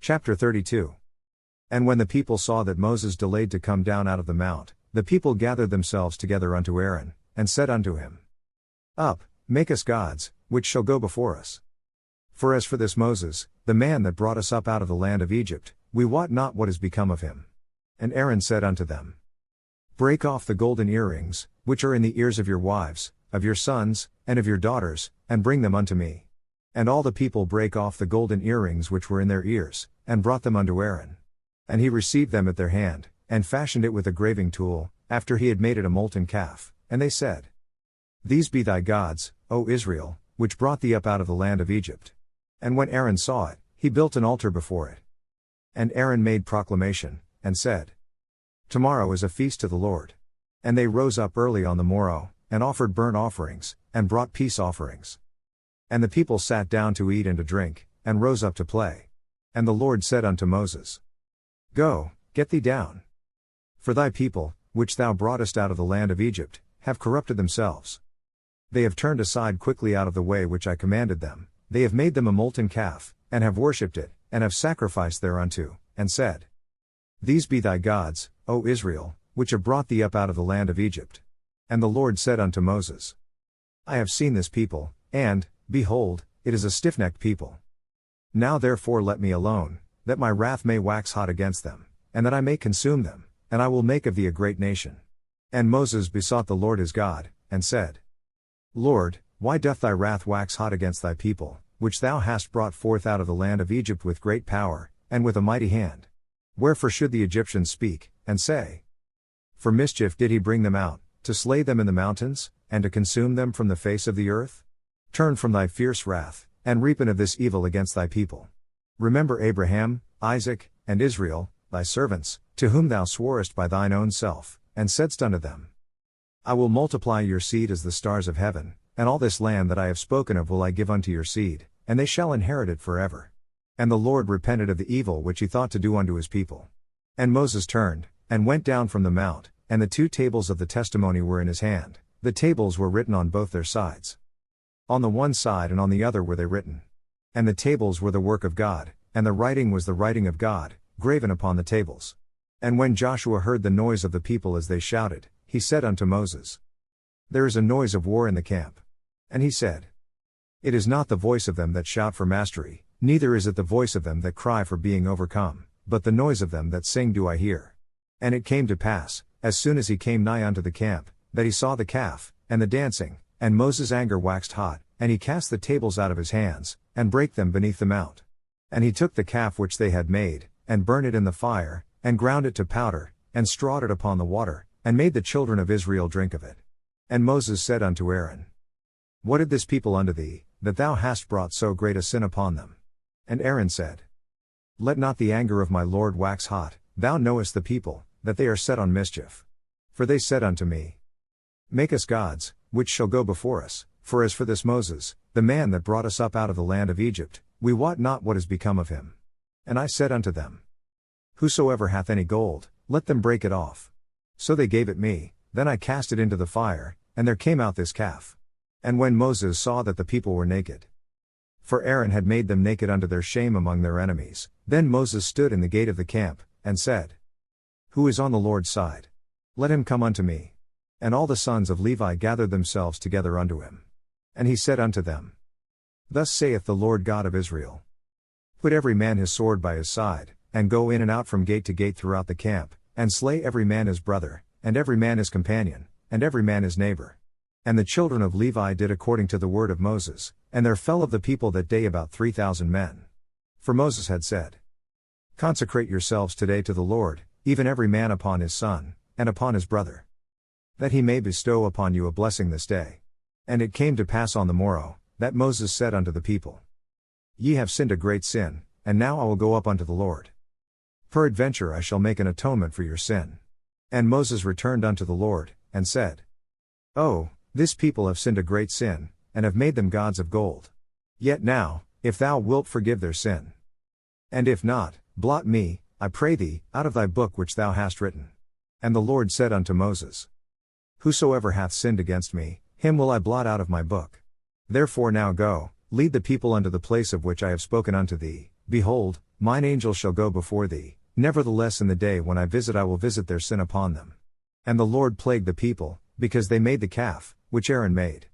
Chapter 32. And when the people saw that Moses delayed to come down out of the mount, the people gathered themselves together unto Aaron, and said unto him, Up, make us gods, which shall go before us. For as for this Moses, the man that brought us up out of the land of Egypt, we wot not what is become of him. And Aaron said unto them, Break off the golden earrings, which are in the ears of your wives, of your sons, and of your daughters, and bring them unto me. And all the people brake off the golden earrings which were in their ears, and brought them unto Aaron. And he received them at their hand, and fashioned it with a graving tool, after he had made it a molten calf, and they said, These be thy gods, O Israel, which brought thee up out of the land of Egypt. And when Aaron saw it, he built an altar before it. And Aaron made proclamation, and said, Tomorrow is a feast to the Lord. And they rose up early on the morrow, and offered burnt offerings, and brought peace offerings. And the people sat down to eat and to drink, and rose up to play. And the Lord said unto Moses, Go, get thee down. For thy people, which thou broughtest out of the land of Egypt, have corrupted themselves. They have turned aside quickly out of the way which I commanded them, they have made them a molten calf, and have worshipped it, and have sacrificed thereunto, and said, These be thy gods, O Israel, which have brought thee up out of the land of Egypt. And the Lord said unto Moses, I have seen this people, and, behold, it is a stiff-necked people. Now therefore let me alone, that my wrath may wax hot against them, and that I may consume them, and I will make of thee a great nation. And Moses besought the Lord his God, and said, Lord, why doth thy wrath wax hot against thy people, which thou hast brought forth out of the land of Egypt with great power, and with a mighty hand? Wherefore should the Egyptians speak, and say, For mischief did he bring them out, to slay them in the mountains, and to consume them from the face of the earth? Turn from thy fierce wrath, and repent of this evil against thy people. Remember Abraham, Isaac, and Israel, thy servants, to whom thou sworest by thine own self, and saidst unto them, I will multiply your seed as the stars of heaven, and all this land that I have spoken of will I give unto your seed, and they shall inherit it forever. And the Lord repented of the evil which he thought to do unto his people. And Moses turned, and went down from the mount, and the 2 tables of the testimony were in his hand, the tables were written on both their sides. On the one side and on the other were they written. And the tables were the work of God, and the writing was the writing of God, graven upon the tables. And when Joshua heard the noise of the people as they shouted, he said unto Moses, There is a noise of war in the camp. And he said, It is not the voice of them that shout for mastery, neither is it the voice of them that cry for being overcome, but the noise of them that sing do I hear. And it came to pass, as soon as he came nigh unto the camp, that he saw the calf, and the dancing, and Moses' anger waxed hot, and he cast the tables out of his hands, and brake them beneath the mount. And he took the calf which they had made, and burned it in the fire, and ground it to powder, and strawed it upon the water, and made the children of Israel drink of it. And Moses said unto Aaron, What did this people unto thee, that thou hast brought so great a sin upon them? And Aaron said, Let not the anger of my Lord wax hot, thou knowest the people, that they are set on mischief. For they said unto me, Make us gods, which shall go before us, for as for this Moses, the man that brought us up out of the land of Egypt, we wot not what is become of him. And I said unto them, Whosoever hath any gold, let them break it off. So they gave it me, then I cast it into the fire, and there came out this calf. And when Moses saw that the people were naked, for Aaron had made them naked unto their shame among their enemies, then Moses stood in the gate of the camp, and said, Who is on the Lord's side? Let him come unto me. And all the sons of Levi gathered themselves together unto him. And he said unto them, Thus saith the Lord God of Israel, Put every man his sword by his side, and go in and out from gate to gate throughout the camp, and slay every man his brother, and every man his companion, and every man his neighbor. And the children of Levi did according to the word of Moses, and there fell of the people that day about 3,000 men. For Moses had said, Consecrate yourselves today to the Lord, even every man upon his son, and upon his brother, that he may bestow upon you a blessing this day. And it came to pass on the morrow, that Moses said unto the people, Ye have sinned a great sin, and now I will go up unto the Lord. Peradventure I shall make an atonement for your sin. And Moses returned unto the Lord, and said, Oh, this people have sinned a great sin, and have made them gods of gold. Yet now, if thou wilt forgive their sin, and if not, blot me, I pray thee, out of thy book which thou hast written. And the Lord said unto Moses, Whosoever hath sinned against me, him will I blot out of my book. Therefore now go, lead the people unto the place of which I have spoken unto thee. Behold, Mine angel shall go before thee, nevertheless in the day when I will visit their sin upon them. And the Lord plagued the people, because they made the calf, which Aaron made.